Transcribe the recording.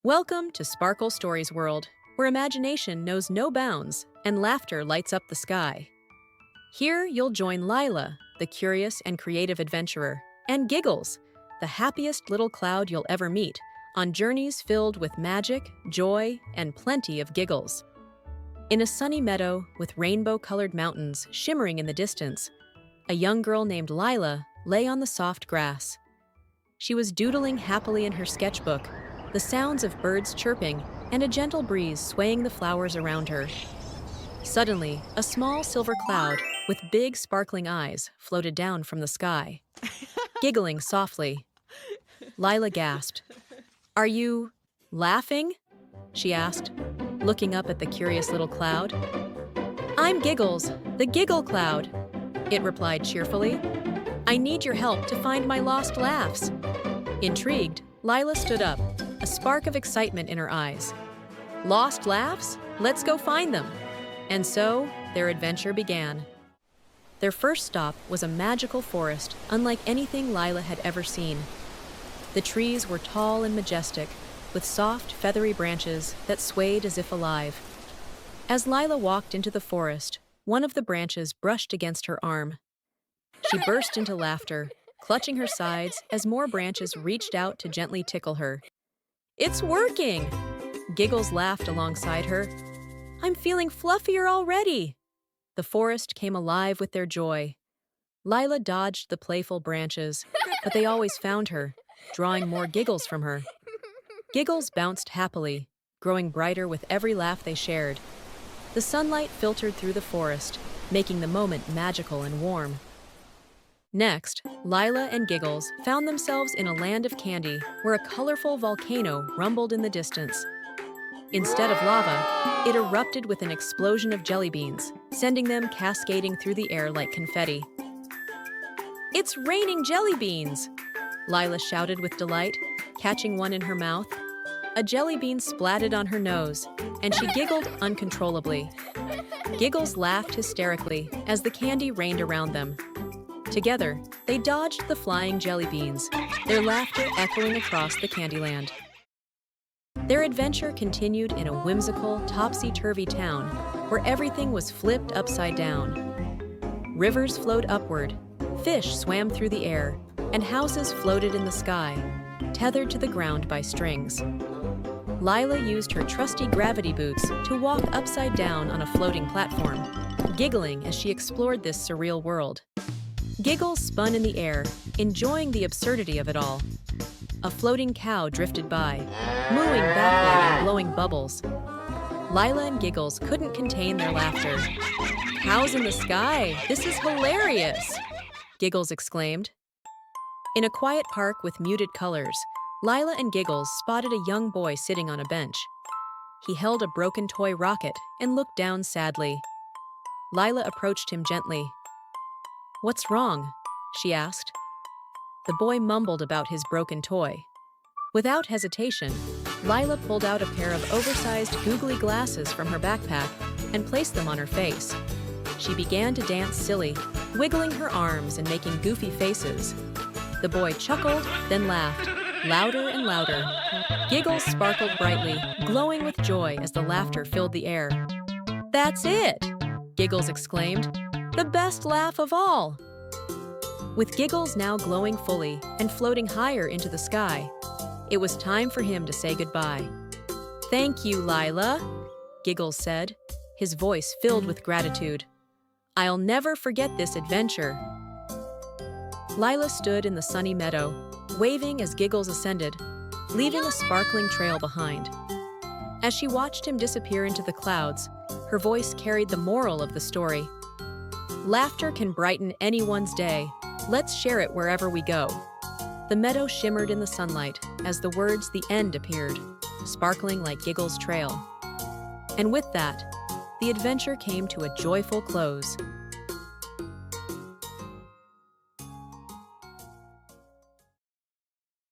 Welcome to Sparkle Stories World, where imagination knows no bounds and laughter lights up the sky. Here you'll join Lila, the curious and creative adventurer, and Giggles, the happiest little cloud you'll ever meet, on journeys filled with magic, joy, and plenty of giggles. In a sunny meadow with rainbow-colored mountains shimmering in the distance, a young girl named Lila lay on the soft grass. She was doodling happily in her sketchbook, the sounds of birds chirping and a gentle breeze swaying the flowers around her. Suddenly, a small silver cloud with big sparkling eyes floated down from the sky. Giggling softly, Lila gasped. "Are you laughing?" she asked, looking up at the curious little cloud. "I'm Giggles, the Giggle Cloud," it replied cheerfully. "I need your help to find my lost laughs." Intrigued, Lila stood up, a spark of excitement in her eyes. "Lost laughs? Let's go find them." And so, their adventure began. Their first stop was a magical forest unlike anything Lila had ever seen. The trees were tall and majestic, with soft, feathery branches that swayed as if alive. As Lila walked into the forest, one of the branches brushed against her arm. She burst into laughter, clutching her sides as more branches reached out to gently tickle her. "It's working!" Giggles laughed alongside her. "I'm feeling fluffier already!" The forest came alive with their joy. Lila dodged the playful branches, but they always found her, drawing more giggles from her. Giggles bounced happily, growing brighter with every laugh they shared. The sunlight filtered through the forest, making the moment magical and warm. Next, Lila and Giggles found themselves in a land of candy where a colorful volcano rumbled in the distance. Instead of lava, it erupted with an explosion of jellybeans, sending them cascading through the air like confetti. "It's raining jellybeans!" Lila shouted with delight, catching one in her mouth. A jellybean splatted on her nose, and she giggled uncontrollably. Giggles laughed hysterically as the candy rained around them. Together, they dodged the flying jellybeans, their laughter echoing across the Candyland. Their adventure continued in a whimsical, topsy-turvy town where everything was flipped upside down. Rivers flowed upward, fish swam through the air, and houses floated in the sky, tethered to the ground by strings. Lila used her trusty gravity boots to walk upside down on a floating platform, giggling as she explored this surreal world. Giggles spun in the air, enjoying the absurdity of it all. A floating cow drifted by, mooing backward and blowing bubbles. Lila and Giggles couldn't contain their laughter. "Cows in the sky! This is hilarious!" Giggles exclaimed. In a quiet park with muted colors, Lila and Giggles spotted a young boy sitting on a bench. He held a broken toy rocket and looked down sadly. Lila approached him gently. "What's wrong?" she asked. The boy mumbled about his broken toy. Without hesitation, Lila pulled out a pair of oversized googly glasses from her backpack and placed them on her face. She began to dance silly, wiggling her arms and making goofy faces. The boy chuckled, then laughed, louder and louder. Giggles sparkled brightly, glowing with joy as the laughter filled the air. "That's it!" Giggles exclaimed. "The best laugh of all!" With Giggles now glowing fully and floating higher into the sky, it was time for him to say goodbye. "Thank you, Lila," Giggles said, his voice filled with gratitude. "I'll never forget this adventure." Lila stood in the sunny meadow, waving as Giggles ascended, leaving a sparkling trail behind. As she watched him disappear into the clouds, her voice carried the moral of the story. Laughter can brighten anyone's day. Let's share it wherever we go. The meadow shimmered in the sunlight as the words "the end" appeared, sparkling like Giggles' trail. And with that, the adventure came to a joyful close.